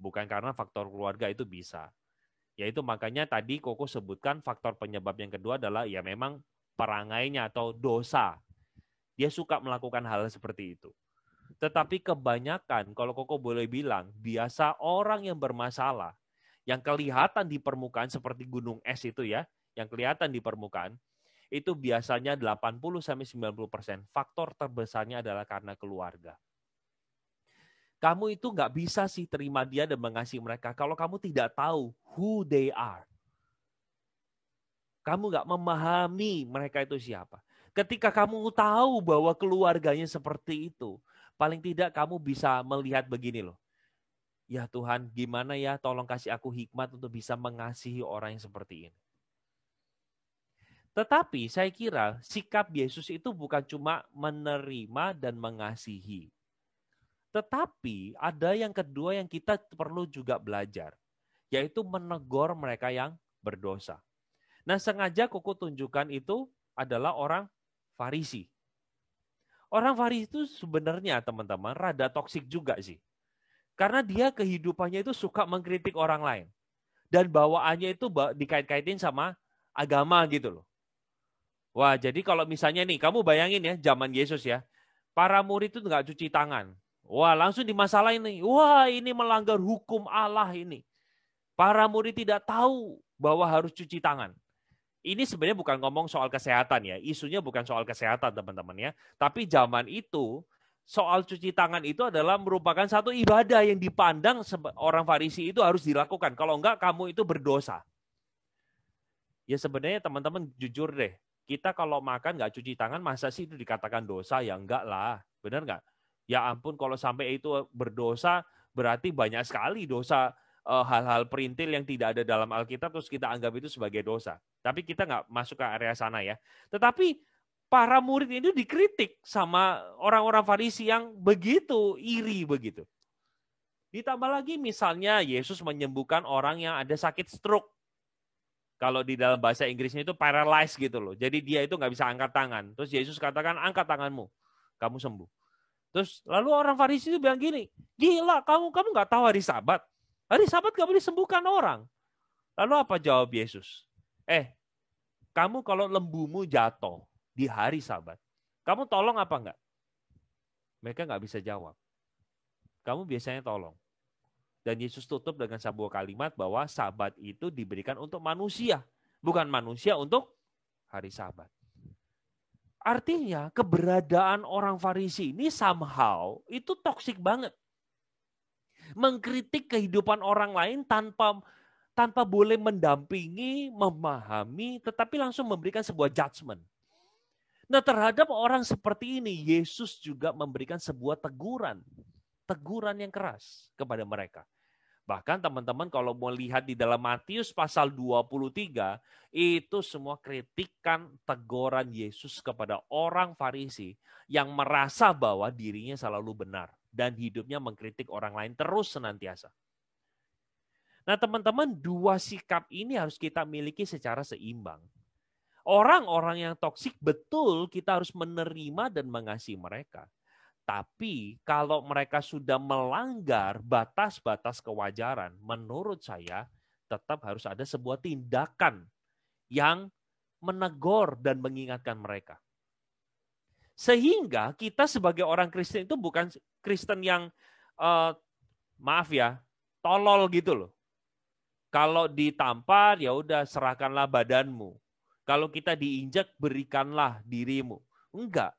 Speaker 4: Bukan karena faktor keluarga itu bisa. Yaitu makanya tadi Koko sebutkan faktor penyebab yang kedua adalah ya memang perangainya atau dosa. Dia suka melakukan hal seperti itu. Tetapi kebanyakan, kalau Koko boleh bilang, biasa orang yang bermasalah, yang kelihatan di permukaan seperti gunung es itu ya, yang kelihatan di permukaan, itu biasanya 80-90% faktor terbesarnya adalah karena keluarga. Kamu itu nggak bisa sih terima dia dan mengasihi mereka kalau kamu tidak tahu who they are. Kamu nggak memahami mereka itu siapa. Ketika kamu tahu bahwa keluarganya seperti itu, paling tidak kamu bisa melihat begini loh. Ya Tuhan, gimana ya, tolong kasih aku hikmat untuk bisa mengasihi orang yang seperti ini. Tetapi saya kira sikap Yesus itu bukan cuma menerima dan mengasihi. Tetapi ada yang kedua yang kita perlu juga belajar, yaitu menegur mereka yang berdosa. Nah sengaja Koko tunjukkan itu adalah orang Farisi. Orang Farisi itu sebenarnya teman-teman rada toksik juga sih. Karena dia kehidupannya itu suka mengkritik orang lain. Dan bawaannya itu dikait-kaitin sama agama gitu loh. Wah jadi kalau misalnya nih, kamu bayangin ya zaman Yesus ya. Para murid itu nggak cuci tangan. Wah langsung dimasalahin nih. Wah ini melanggar hukum Allah ini. Para murid tidak tahu bahwa harus cuci tangan. Ini sebenarnya bukan ngomong soal kesehatan ya. Isunya bukan soal kesehatan teman-teman ya. Tapi zaman itu soal cuci tangan itu adalah merupakan satu ibadah yang dipandang orang Farisi itu harus dilakukan. Kalau enggak kamu itu berdosa. Ya sebenarnya teman-teman jujur deh. Kita kalau makan nggak cuci tangan masa sih itu dikatakan dosa? Ya enggak lah. Benar nggak? Ya ampun kalau sampai itu berdosa berarti banyak sekali dosa. Hal-hal perintil yang tidak ada dalam Alkitab terus kita anggap itu sebagai dosa. Tapi kita nggak masuk ke area sana ya. Tetapi para murid itu dikritik sama orang-orang Farisi yang begitu iri begitu. Ditambah lagi misalnya Yesus menyembuhkan orang yang ada sakit stroke. Kalau di dalam bahasa Inggrisnya itu paralyzed gitu loh. Jadi dia itu nggak bisa angkat tangan. Terus Yesus katakan angkat tanganmu, kamu sembuh. Terus lalu orang Farisi itu bilang gini, gila kamu nggak tahu hari Sabat. Hari Sabat gak boleh sembuhkan orang. Lalu apa jawab Yesus? Kamu kalau lembumu jatuh di hari Sabat, kamu tolong apa enggak? Mereka nggak bisa jawab. Kamu biasanya tolong. Dan Yesus tutup dengan sebuah kalimat bahwa Sabat itu diberikan untuk manusia. Bukan manusia untuk hari Sabat. Artinya keberadaan orang Farisi ini somehow itu toksik banget. Mengkritik kehidupan orang lain tanpa boleh mendampingi, memahami, tetapi langsung memberikan sebuah judgment. Nah terhadap orang seperti ini, Yesus juga memberikan sebuah teguran yang keras kepada mereka. Bahkan teman-teman kalau mau lihat di dalam Matius pasal 23, itu semua kritikan teguran Yesus kepada orang Farisi yang merasa bahwa dirinya selalu benar. Dan hidupnya mengkritik orang lain terus senantiasa. Nah teman-teman, dua sikap ini harus kita miliki secara seimbang. Orang-orang yang toksik betul kita harus menerima dan mengasihi mereka. Tapi kalau mereka sudah melanggar batas-batas kewajaran, menurut saya tetap harus ada sebuah tindakan yang menegur dan mengingatkan mereka. Sehingga kita sebagai orang Kristen itu bukan Kristen yang maaf ya, tolol gitu loh. Kalau ditampar ya udah serahkanlah badanmu. Kalau kita diinjak berikanlah dirimu. Enggak.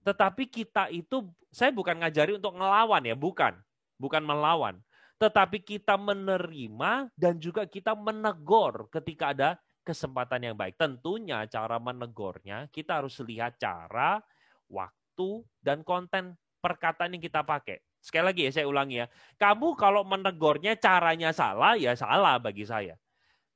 Speaker 4: Tetapi kita itu, saya bukan ngajari untuk ngelawan ya, bukan melawan. Tetapi kita menerima dan juga kita menegur ketika ada kesempatan yang baik. Tentunya cara menegurnya kita harus lihat cara, waktu, dan konten perkataan yang kita pakai. Sekali lagi ya, saya ulangi ya. Kamu kalau menegurnya caranya salah, ya salah bagi saya.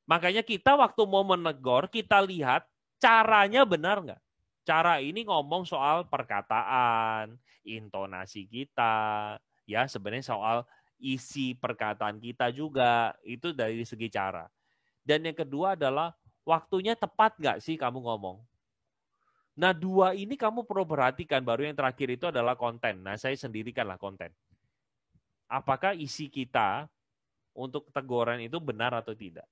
Speaker 4: Makanya kita waktu mau menegur, kita lihat caranya benar nggak. Cara ini ngomong soal perkataan, intonasi kita, ya sebenarnya soal isi perkataan kita juga, itu dari segi cara. Dan yang kedua adalah waktunya tepat nggak sih kamu ngomong. Nah 2 ini kamu perlu perhatikan, baru yang terakhir itu adalah konten. Nah saya sendirikanlah konten. Apakah isi kita untuk teguran itu benar atau tidak.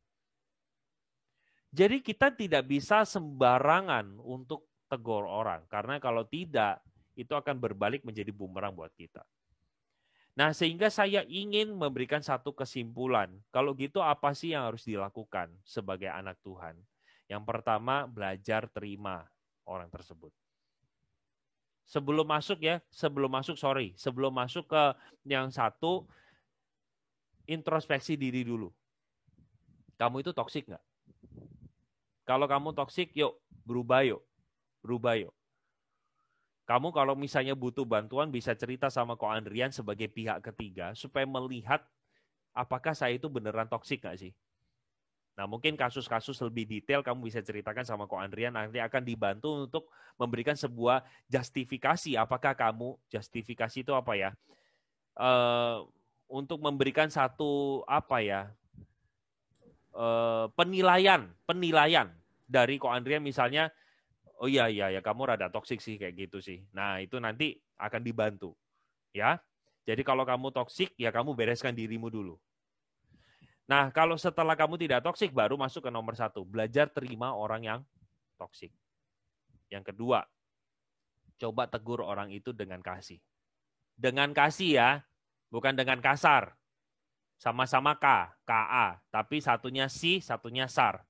Speaker 4: Jadi kita tidak bisa sembarangan untuk tegur orang. Karena kalau tidak, itu akan berbalik menjadi bumerang buat kita. Nah, sehingga saya ingin memberikan satu kesimpulan. Kalau gitu apa sih yang harus dilakukan sebagai anak Tuhan? Yang pertama, belajar terima orang tersebut. Sebelum masuk ke yang satu, introspeksi diri dulu. Kamu itu toksik nggak? Kalau kamu toksik, yuk berubah yuk. Kamu kalau misalnya butuh bantuan bisa cerita sama Ko Andrian sebagai pihak ketiga supaya melihat apakah saya itu beneran toksik nggak sih. Nah mungkin kasus-kasus lebih detail kamu bisa ceritakan sama Ko Andrian, nanti akan dibantu untuk memberikan sebuah justifikasi. Apakah kamu, justifikasi itu apa ya? Untuk memberikan satu penilaian dari Ko Andrian misalnya, oh iya kamu rada toksik sih kayak gitu sih. Nah itu nanti akan dibantu ya. Jadi kalau kamu toksik ya kamu bereskan dirimu dulu. Nah kalau setelah kamu tidak toksik baru masuk ke nomor 1, belajar terima orang yang toksik. Yang kedua, coba tegur orang itu dengan kasih. Dengan kasih ya, bukan dengan kasar. Sama-sama K-A, tapi satunya si, satunya sar.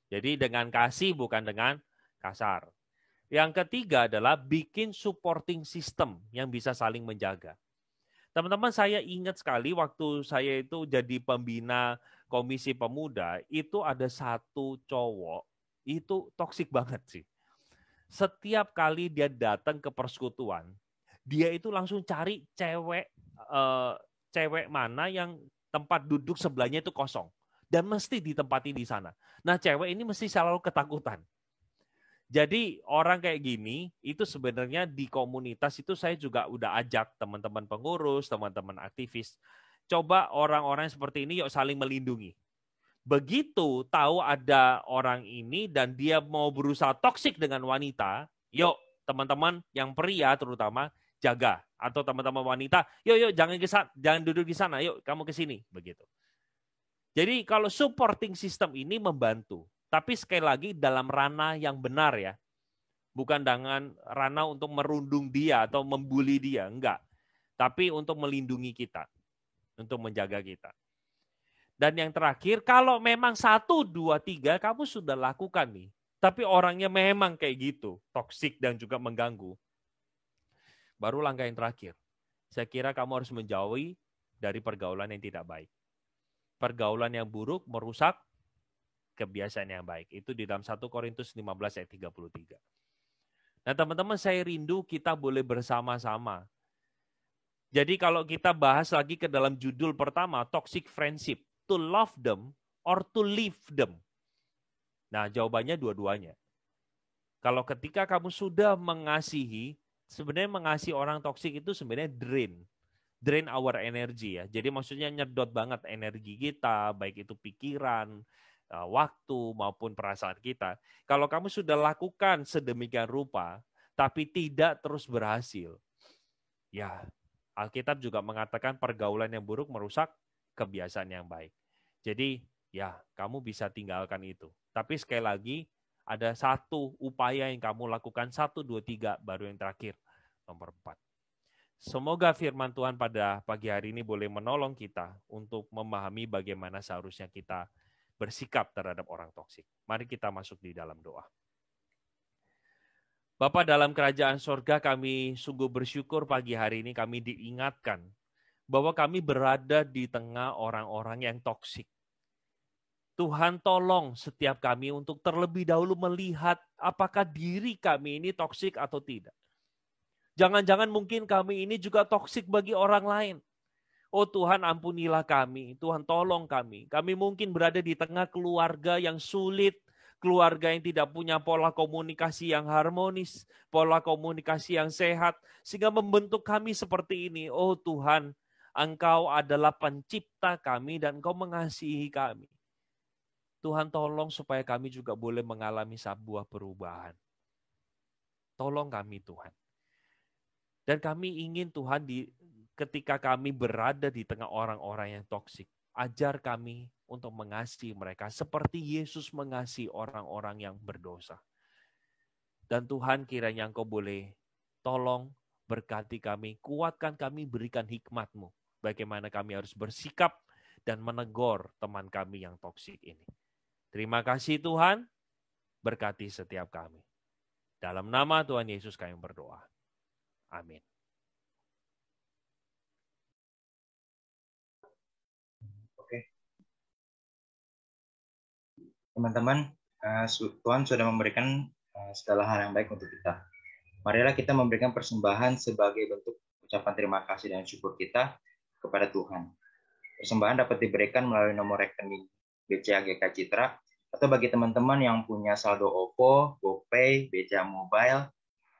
Speaker 4: Jadi dengan kasih bukan dengan kasar. Yang ketiga adalah bikin supporting system yang bisa saling menjaga. Teman-teman, saya ingat sekali waktu saya itu jadi pembina komisi pemuda, itu ada satu cowok, itu toksik banget sih. Setiap kali dia datang ke persekutuan, dia itu langsung cari cewek mana yang tempat duduk sebelahnya itu kosong. Dan mesti ditempati di sana. Nah cewek ini mesti selalu ketakutan. Jadi orang kayak gini, itu sebenarnya di komunitas itu saya juga udah ajak teman-teman pengurus, teman-teman aktivis. Coba orang-orang seperti ini yuk saling melindungi. Begitu tahu ada orang ini dan dia mau berusaha toksik dengan wanita, yuk teman-teman yang pria terutama, jaga. Atau teman-teman wanita, yuk jangan duduk di sana, yuk kamu ke sini, begitu. Jadi kalau supporting system ini membantu, tapi sekali lagi dalam ranah yang benar ya. Bukan dengan ranah untuk merundung dia atau membuli dia, enggak. Tapi untuk melindungi kita, untuk menjaga kita. Dan yang terakhir, kalau memang 1, 2, 3 kamu sudah lakukan nih, tapi orangnya memang kayak gitu, toksik dan juga mengganggu. Baru langkah yang terakhir. Saya kira kamu harus menjauhi dari pergaulan yang tidak baik. Pergaulan yang buruk merusak kebiasaan yang baik. Itu di dalam 1 Korintus 15 ayat 33. Nah teman-teman, saya rindu kita boleh bersama-sama. Jadi kalau kita bahas lagi ke dalam judul pertama, toxic friendship, to love them or to leave them. Nah jawabannya dua-duanya. Kalau ketika kamu sudah mengasihi, sebenarnya mengasihi orang toksik itu sebenarnya drain our energy ya. Jadi maksudnya nyedot banget energi kita, baik itu pikiran, waktu maupun perasaan kita. Kalau kamu sudah lakukan sedemikian rupa, tapi tidak terus berhasil, ya Alkitab juga mengatakan pergaulan yang buruk merusak kebiasaan yang baik. Jadi ya kamu bisa tinggalkan itu. Tapi sekali lagi ada satu upaya yang kamu lakukan, 1, 2, 3, baru yang terakhir, nomor 4. Semoga firman Tuhan pada pagi hari ini boleh menolong kita untuk memahami bagaimana seharusnya kita bersikap terhadap orang toksik. Mari kita masuk di dalam doa. Bapa, dalam kerajaan sorga kami sungguh bersyukur pagi hari ini kami diingatkan bahwa kami berada di tengah orang-orang yang toksik. Tuhan tolong setiap kami untuk terlebih dahulu melihat apakah diri kami ini toksik atau tidak. Jangan-jangan mungkin kami ini juga toksik bagi orang lain. Oh Tuhan, ampunilah kami, Tuhan tolong kami. Kami mungkin berada di tengah keluarga yang sulit, keluarga yang tidak punya pola komunikasi yang harmonis, pola komunikasi yang sehat, sehingga membentuk kami seperti ini. Oh Tuhan, Engkau adalah pencipta kami dan Engkau mengasihi kami. Tuhan tolong supaya kami juga boleh mengalami sebuah perubahan. Tolong kami Tuhan. Dan kami ingin Tuhan ketika kami berada di tengah orang-orang yang toksik, ajar kami untuk mengasihi mereka seperti Yesus mengasihi orang-orang yang berdosa. Dan Tuhan kiranya Engkau boleh tolong berkati kami, kuatkan kami, berikan hikmat-Mu. Bagaimana kami harus bersikap dan menegur teman kami yang toksik ini. Terima kasih Tuhan, berkati setiap kami. Dalam nama Tuhan Yesus kami berdoa. Amin.
Speaker 1: Teman-teman, Tuhan sudah memberikan segala hal yang baik untuk kita. Marilah kita memberikan persembahan sebagai bentuk ucapan terima kasih dan syukur kita kepada Tuhan. Persembahan dapat diberikan melalui nomor rekening BCA GK Citra, atau bagi teman-teman yang punya saldo OVO, GoPay, BCA Mobile,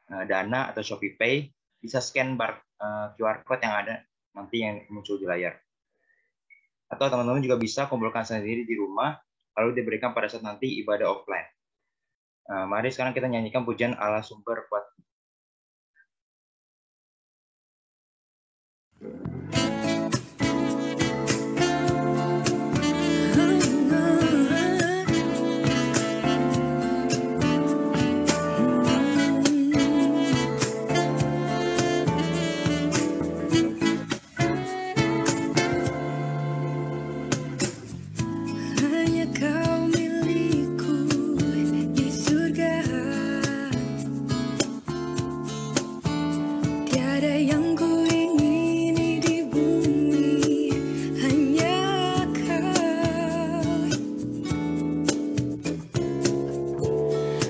Speaker 1: Dana, atau ShopeePay, bisa scan QR Code yang ada nanti yang muncul di layar. Atau teman-teman juga bisa kumpulkan sendiri di rumah, lalu diberikan pada saat nanti ibadah offline. Mari sekarang kita nyanyikan pujian Allah Sumber Kuat.
Speaker 2: Hanya Kau milikku di surga. Tiada yang ku ingini di bumi, hanya Kau.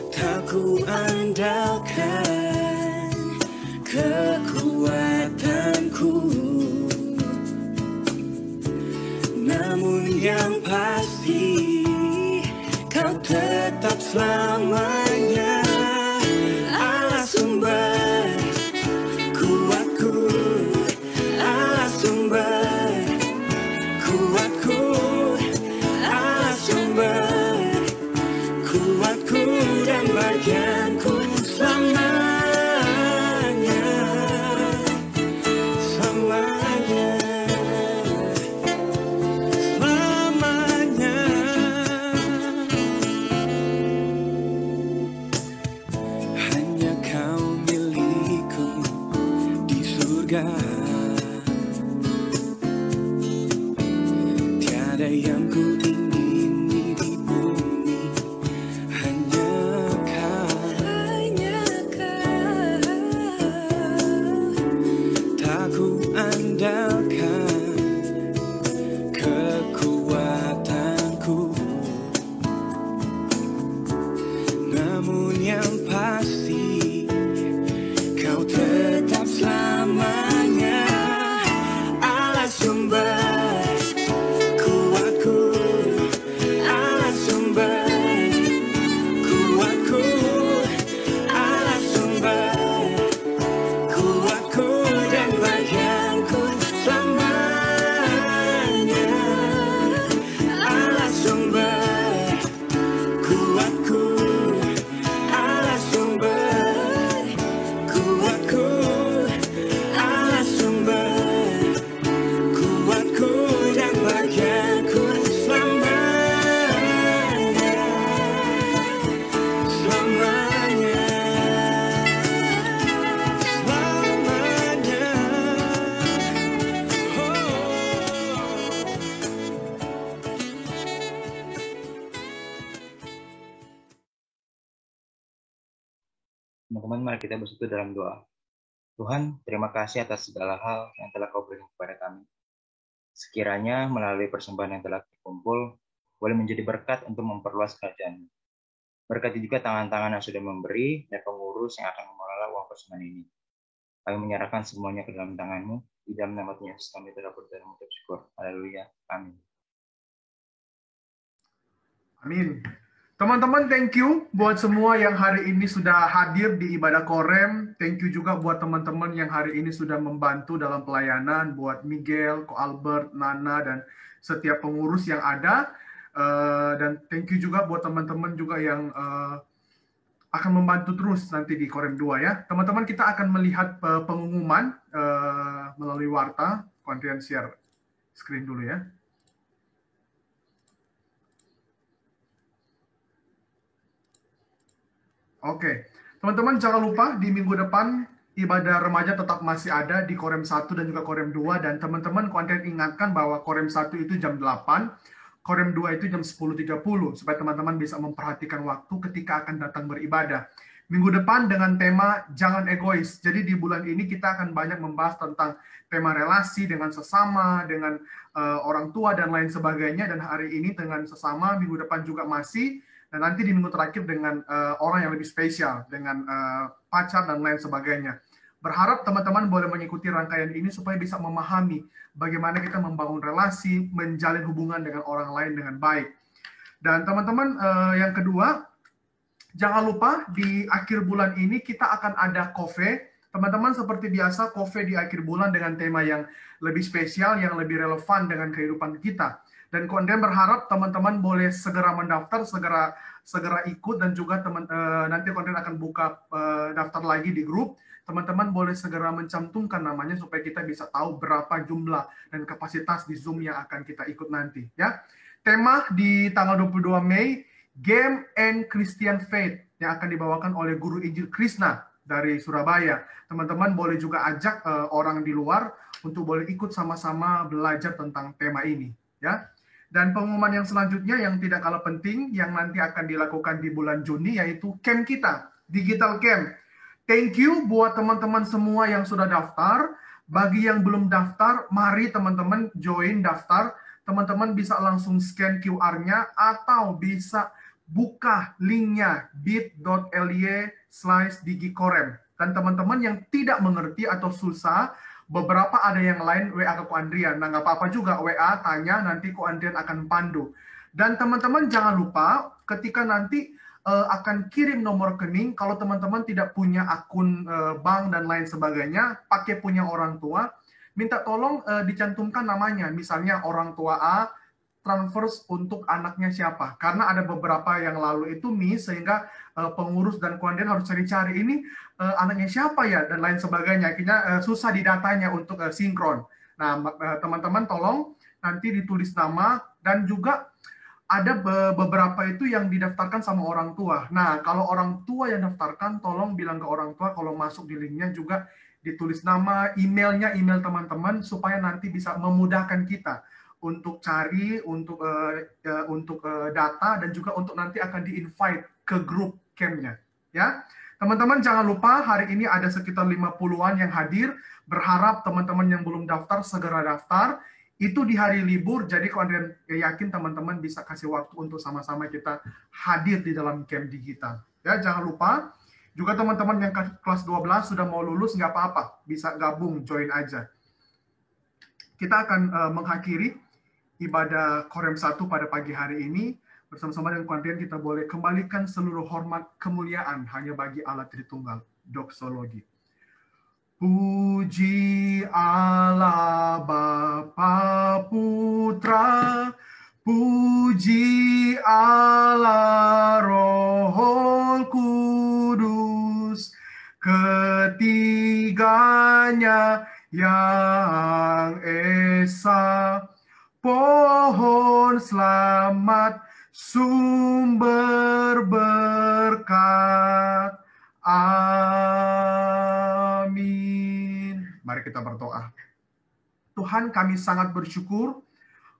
Speaker 2: Tak ku andalkan kekuatanku, namun yang pasti Kau tetap selamanya Allah sumber kuatku, Allah sumber kuatku, Allah sumber kuatku dan bagianku selamanya, selamanya. Hanya Kau milikku di surga. Tiada yang ku ingini di bumi, hanya Kau. Tak ku andalkan kekuatanku, namun yang pasti Kau tetap selamanya Allah sumber kuatku, Allah sumber kuatku, Allah sumber kuatku dan bagianku selamanya, Allah sumber kuatku, Allah sumber
Speaker 1: Teman-teman, mari kita bersatu dalam doa. Tuhan, terima kasih atas segala hal yang telah Kau berikan kepada kami. Sekiranya melalui persembahan yang telah dikumpul, boleh menjadi berkat untuk memperluas kerajaan. Berkati juga tangan-tangan yang sudah memberi dan pengurus yang akan mengelola uang persembahan ini. Kami menyerahkan semuanya ke dalam tangan-Mu. Di dalam nama Tuhan Yesus kami telah berdoa dan mengucap syukur. Haleluya. Amin.
Speaker 3: Amin. Teman-teman, thank you buat semua yang hari ini sudah hadir di ibadah Korem. Thank you juga buat teman-teman yang hari ini sudah membantu dalam pelayanan, buat Miguel, Ko Albert, Nana, dan setiap pengurus yang ada. Dan thank you juga buat teman-teman juga yang akan membantu terus nanti di Korem 2 ya. Teman-teman, kita akan melihat pengumuman melalui warta. Konten share screen dulu ya. Oke, teman-teman jangan lupa di minggu depan ibadah remaja tetap masih ada di Korem 1 dan juga Korem 2. Dan teman-teman konten ingatkan bahwa Korem 1 itu jam 8, Korem 2 itu jam 10.30, supaya teman-teman bisa memperhatikan waktu ketika akan datang beribadah. Minggu depan dengan tema Jangan Egois. Jadi di bulan ini kita akan banyak membahas tentang tema relasi dengan sesama, dengan orang tua dan lain sebagainya. Dan hari ini dengan sesama, minggu depan juga masih. Dan nanti di minggu terakhir dengan orang yang lebih spesial, dengan pacar dan lain sebagainya. Berharap teman-teman boleh mengikuti rangkaian ini supaya bisa memahami bagaimana kita membangun relasi, menjalin hubungan dengan orang lain dengan baik. Dan teman-teman yang kedua, jangan lupa di akhir bulan ini kita akan ada coffee. Teman-teman seperti biasa coffee di akhir bulan dengan tema yang lebih spesial, yang lebih relevan dengan kehidupan kita. Dan konten berharap teman-teman boleh segera mendaftar, segera ikut, dan juga nanti konten akan buka daftar lagi di grup. Teman-teman boleh segera mencantumkan namanya supaya kita bisa tahu berapa jumlah dan kapasitas di Zoom yang akan kita ikut nanti. Ya, tema di tanggal 22 Mei, Game and Christian Faith yang akan dibawakan oleh Guru Injil Krishna dari Surabaya. Teman-teman boleh juga ajak orang di luar untuk boleh ikut sama-sama belajar tentang tema ini. Ya. Dan pengumuman yang selanjutnya yang tidak kalah penting, yang nanti akan dilakukan di bulan Juni, yaitu camp kita, Digital Camp. Thank you buat teman-teman semua yang sudah daftar. Bagi yang belum daftar, mari teman-teman join daftar. Teman-teman bisa langsung scan QR-nya atau bisa buka linknya bit.ly/digikorem. Dan teman-teman yang tidak mengerti atau susah, beberapa ada yang lain WA ke Ko Andrian. Nah, nggak apa-apa juga WA, tanya, nanti Ko Andrian akan pandu. Dan teman-teman jangan lupa ketika nanti akan kirim nomor rekening, kalau teman-teman tidak punya akun bank dan lain sebagainya, pakai punya orang tua, minta tolong dicantumkan namanya. Misalnya orang tua A, transfer untuk anaknya siapa. Karena ada beberapa yang lalu itu miss, sehingga pengurus dan Ko Andrian harus cari-cari ini anaknya siapa ya, dan lain sebagainya. Akhirnya susah di datanya untuk sinkron. Nah, teman-teman tolong nanti ditulis nama, dan juga ada beberapa itu yang didaftarkan sama orang tua. Nah, kalau orang tua yang daftarkan, tolong bilang ke orang tua kalau masuk di linknya juga ditulis nama, emailnya, email teman-teman, supaya nanti bisa memudahkan kita untuk cari, untuk data, dan juga untuk nanti akan di-invite ke grup campnya. Ya, teman-teman jangan lupa hari ini ada sekitar 50-an yang hadir. Berharap teman-teman yang belum daftar segera daftar. Itu di hari libur, jadi Ko Andrian yakin teman-teman bisa kasih waktu untuk sama-sama kita hadir di dalam camp digital. Ya, jangan lupa juga teman-teman yang kelas 12 sudah mau lulus, nggak apa-apa, bisa gabung, join aja. Kita akan mengakhiri ibadah Korem 1 pada pagi hari ini. Bersama-sama dengan Ko Andrian kita boleh kembalikan seluruh hormat kemuliaan hanya bagi Allah Tritunggal. Doksologi. Puji Allah Bapa Putra, puji Allah Roh Kudus, ketiganya yang esa, pohon selamat, sumber berkat. Amin. Mari kita berdoa. Tuhan, kami sangat bersyukur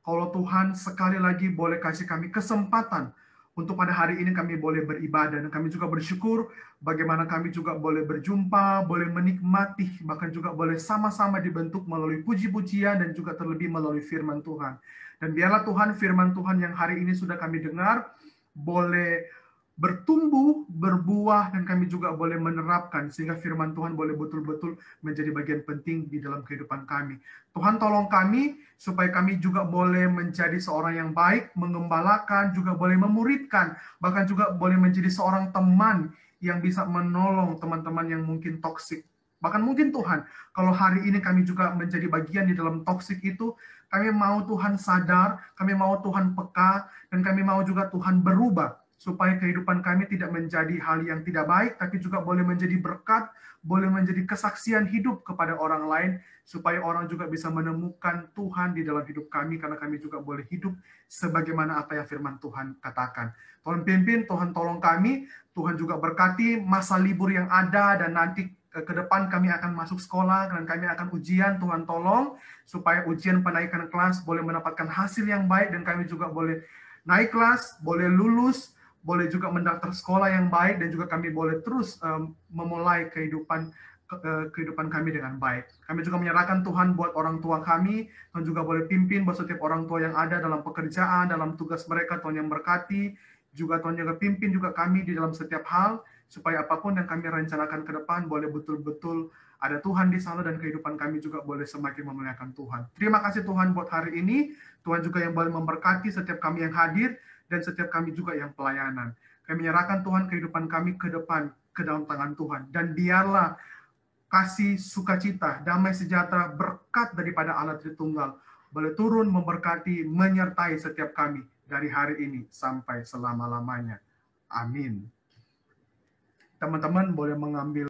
Speaker 3: kalau Tuhan sekali lagi boleh kasih kami kesempatan untuk pada hari ini kami boleh beribadah, dan kami juga bersyukur bagaimana kami juga boleh berjumpa, boleh menikmati, bahkan juga boleh sama-sama dibentuk melalui puji-pujian dan juga terlebih melalui firman Tuhan. Dan biarlah Tuhan, firman Tuhan yang hari ini sudah kami dengar boleh bertumbuh, berbuah, dan kami juga boleh menerapkan sehingga firman Tuhan boleh betul-betul menjadi bagian penting di dalam kehidupan kami. Tuhan tolong kami supaya kami juga boleh menjadi seorang yang baik, mengembalakan, juga boleh memuridkan, bahkan juga boleh menjadi seorang teman yang bisa menolong teman-teman yang mungkin toksik. Bahkan mungkin Tuhan, kalau hari ini kami juga menjadi bagian di dalam toksik itu, kami mau Tuhan sadar, kami mau Tuhan peka, dan kami mau juga Tuhan berubah, supaya kehidupan kami tidak menjadi hal yang tidak baik, tapi juga boleh menjadi berkat, boleh menjadi kesaksian hidup kepada orang lain, supaya orang juga bisa menemukan Tuhan di dalam hidup kami, karena kami juga boleh hidup sebagaimana apa yang firman Tuhan katakan. Tuhan pimpin, Tuhan tolong kami, Tuhan juga berkati masa libur yang ada, dan nanti ke depan kami akan masuk sekolah, dan kami akan ujian. Tuhan tolong, supaya ujian penaikan kelas boleh mendapatkan hasil yang baik, dan kami juga boleh naik kelas, boleh lulus, boleh juga mendaftar sekolah yang baik, dan juga kami boleh terus memulai kehidupan kami dengan baik. Kami juga menyerahkan Tuhan buat orang tua kami, Tuhan juga boleh pimpin buat setiap orang tua yang ada dalam pekerjaan, dalam tugas mereka, Tuhan yang berkati, juga Tuhan juga pimpin juga kami di dalam setiap hal, supaya apapun yang kami rencanakan ke depan boleh betul-betul ada Tuhan di sana, dan kehidupan kami juga boleh semakin memuliakan Tuhan. Terima kasih Tuhan buat hari ini, Tuhan juga yang boleh memberkati setiap kami yang hadir, dan setiap kami juga yang pelayanan. Kami menyerahkan Tuhan kehidupan kami ke depan, ke dalam tangan Tuhan. Dan biarlah kasih, sukacita, damai sejahtera, berkat daripada Allah Tritunggal boleh turun, memberkati, menyertai setiap kami dari hari ini sampai selama-lamanya. Amin. Teman-teman boleh mengambil